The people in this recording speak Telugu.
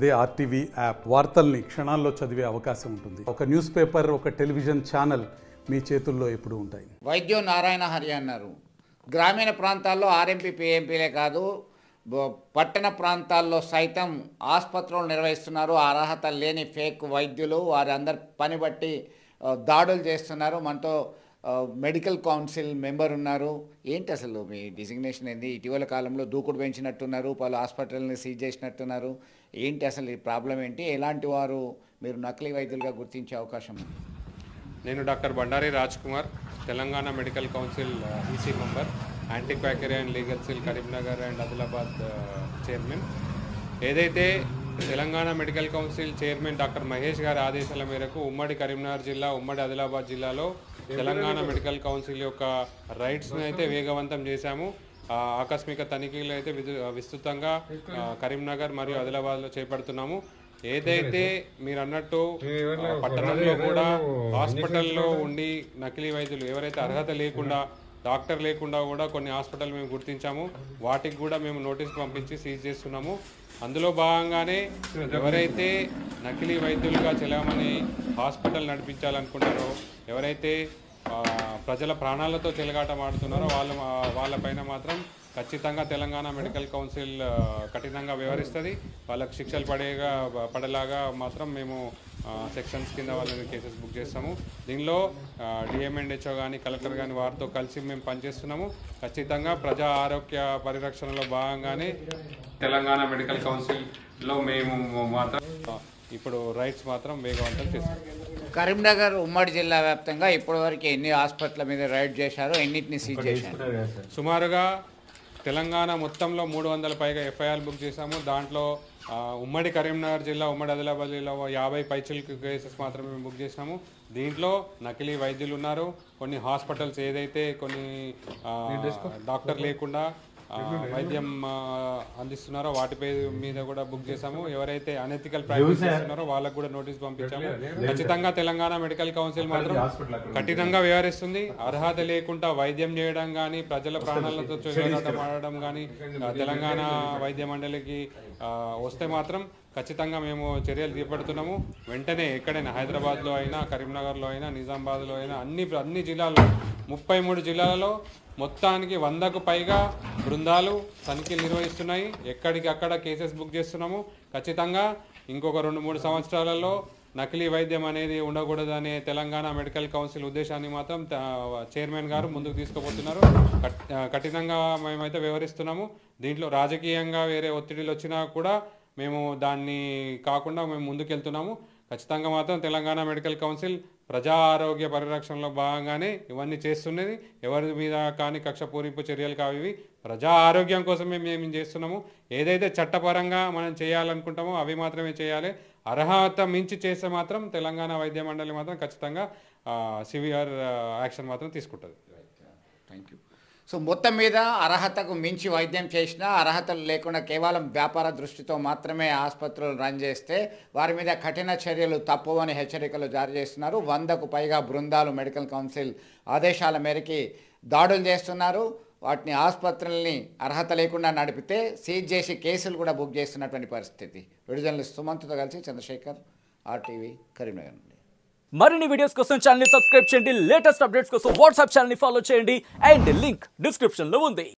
అదే ఆర్టీవీ యాప్ వార్తల్ని క్షణాల్లో చదివే అవకాశం ఉంటుంది. ఒక న్యూస్ పేపర్, ఒక టెలివిజన్ ఛానల్ మీ చేతుల్లో ఎప్పుడూ ఉంటాయి. వైద్యం నారాయణ హరి అన్నారు. గ్రామీణ ప్రాంతాల్లో ఆర్ఎంపీ పీఎంపీలే కాదు, పట్టణ ప్రాంతాల్లో సైతం ఆసుపత్రులు నిర్వహిస్తున్నారు. అర్హత లేని ఫేక్ వైద్యులు వారి అందరి పని బట్టి దాడులు చేస్తున్నారు. మనతో మెడికల్ కౌన్సిల్ మెంబర్ ఉన్నారు. ఏంటి అసలు మీ డిజిగ్నేషన్ ఏంది? ఇటీవల కాలంలో దూకుడు పెంచినట్టున్నారు, పలు హాస్పిటల్ని సీజ్ చేసినట్టున్నారు. ఏంటి అసలు ఈ ప్రాబ్లం ఏంటి? ఎలాంటి వారు మీరు నకిలీ వైద్యులుగా గుర్తించే అవకాశం? నేను doctor Bandari Raj Kumar, Telangana medical council EC member, anti quackery and legal cell Karimnagar and Adilabad chairman. ఏదైతే Telangana medical council chairman doctor Mahesh గారి ఆదేశాల మేరకు ఉమ్మడి కరీంనగర్ జిల్లా, ఉమ్మడి ఆదిలాబాద్ జిల్లాలో తెలంగాణ మెడికల్ కౌన్సిల్ యొక్క రైట్స్ని అయితే వేగవంతం చేశాము. ఆకస్మిక తనిఖీలు అయితే విస్తృతంగా కరీంనగర్ మరియు ఆదిలాబాద్లో చేపడుతున్నాము. ఏదైతే మీరు అన్నట్టు పట్టణంలో కూడా హాస్పిటల్లో ఉండి నకిలీ వైద్యులు ఎవరైతే అర్హత లేకుండా, డాక్టర్ లేకుండా కూడా కొన్ని హాస్పిటల్ మేము గుర్తించాము. వాటికి కూడా మేము నోటీస్ పంపించి సీజ్ చేస్తున్నాము. అందులో భాగంగానే ఎవరైతే నకిలీ వైద్యులుగా చెలామని హాస్పిటల్ నడిపించాలనుకుంటారో, ఎవరైతే ప్రజల ప్రాణాలతో చెలగాటం ఆడుతున్నారో వాళ్ళపైన మాత్రం ఖచ్చితంగా తెలంగాణ మెడికల్ కౌన్సిల్ కఠినంగా వ్యవహరిస్తుంది. వాళ్ళకి శిక్షలు పడేలాగా మాత్రం మేము సెక్షన్స్ కింద వాళ్ళని కేసెస్ బుక్ చేస్తాము. దీనిలో డిఎంఎండ్హెచ్ఓ కానీ, కలెక్టర్ కానీ వారితో కలిసి మేము పనిచేస్తున్నాము. ఖచ్చితంగా ప్రజా ఆరోగ్య పరిరక్షణలో భాగంగానే తెలంగాణ మెడికల్ కౌన్సిల్లో మేము మాత్రం ఇప్పుడు రైట్స్ మాత్రం వేగవంతం చేస్తాం. కరీంనగర్ ఉమ్మడి జిల్లా వ్యాప్తంగా ఇప్పటివరకు ఎన్ని హాస్పిటల్ మీద రైడ్ చేశారు, ఎన్నిటిని సీజ్ చేశారు? సుమారుగా తెలంగాణ మొత్తంలో 300 పైగా ఎఫ్ఐఆర్ బుక్ చేశాము. దాంట్లో ఉమ్మడి కరీంనగర్ జిల్లా, ఉమ్మడి ఆదిలాబాద్ జిల్లా 50 పైచిలకు కేసెస్ మాత్రమే మేము బుక్ చేసినాము. దీంట్లో నకిలీ వైద్యులు ఉన్నారు. కొన్ని హాస్పిటల్స్ ఏదైతే కొన్ని డాక్టర్ లేకుండా వైద్యం అందిస్తున్నారో వాటిపై మీద కూడా బుక్ చేశాము. ఎవరైతే అనెథికల్ ప్రాక్టీస్ చేస్తున్నారో వాళ్ళకు కూడా నోటీస్ పంపించాము. ఖచ్చితంగా తెలంగాణ మెడికల్ కౌన్సిల్ మాత్రం కఠినంగా వ్యవహరిస్తుంది. అర్హత లేకుండా వైద్యం చేయడం కానీ, ప్రజల ప్రాణాలతో చెలగాటం ఆడడం కానీ తెలంగాణ వైద్య మండలికి వస్తే మాత్రం ఖచ్చితంగా మేము చర్యలు చేపడుతున్నాము. వెంటనే ఎక్కడైనా హైదరాబాద్లో అయినా, కరీంనగర్లో అయినా, నిజామాబాద్లో అయినా అన్ని జిల్లాల్లో 33 జిల్లాలలో మొత్తానికి 100కు పైగా బృందాలు తనిఖీలు నిర్వహిస్తున్నాయి. ఎక్కడికి అక్కడ కేసెస్ బుక్ చేస్తున్నాము. ఖచ్చితంగా ఇంకొక 2-3 సంవత్సరాలలో నకిలీ వైద్యం అనేది ఉండకూడదనే తెలంగాణ మెడికల్ కౌన్సిల్ ఉద్దేశాన్ని మాత్రం చైర్మన్ గారు ముందుకు తీసుకుపోతున్నారు. కఠినంగా మేమైతే వ్యవహరిస్తున్నాము. దీంట్లో రాజకీయంగా వేరే ఒత్తిడిలు వచ్చినా కూడా మేము దాన్ని కాకుండా మేము ముందుకెళ్తున్నాము. ఖచ్చితంగా మాత్రం తెలంగాణ మెడికల్ కౌన్సిల్ ప్రజా ఆరోగ్య పరిరక్షణలో భాగంగానే ఇవన్నీ చేస్తున్నది. ఎవరి మీద కానీ కక్ష పూరింపు చర్యలు కావి. ప్రజా ఆరోగ్యం కోసమే మేము చేస్తున్నాము. ఏదైతే చట్టపరంగా మనం చేయాలనుకుంటామో అవి మాత్రమే చేయాలి. అర్హత మించి చేస్తే మాత్రం తెలంగాణ వైద్య మండలి మాత్రం ఖచ్చితంగా సివియర్ యాక్షన్ మాత్రం తీసుకుంటుంది. Thank you. సో మొత్తం మీద అర్హతకు మించి వైద్యం చేసినా, అర్హతలు లేకుండా కేవలం వ్యాపార దృష్టితో మాత్రమే ఆసుపత్రులు రన్ చేస్తే వారి మీద కఠిన చర్యలు తప్పవని హెచ్చరికలు జారీ చేస్తున్నారు. 100కు పైగా బృందాలు మెడికల్ కౌన్సిల్ ఆదేశాల మేరకి దాడులు చేస్తున్నారు. వాటిని ఆసుపత్రుల్ని అర్హత లేకుండా నడిపితే సీజ్ చేసి కేసులు కూడా బుక్ చేస్తున్నటువంటి పరిస్థితి. జర్నలిస్ట్ సుమంత్తో కలిసి చంద్రశేఖర్, ఆర్టీవీ, కరీంనగర్ నుండి. మరిన్ని వీడియోస్ కోసం ఛానల్ ని సబ్స్క్రైబ్ చేయండి. లేటెస్ట్ అప్డేట్స్ కోసం వాట్సాప్ ఛానల్ ని ఫాలో చేయండి. అండ్ లింక్ డిస్క్రిప్షన్ లో ఉంది.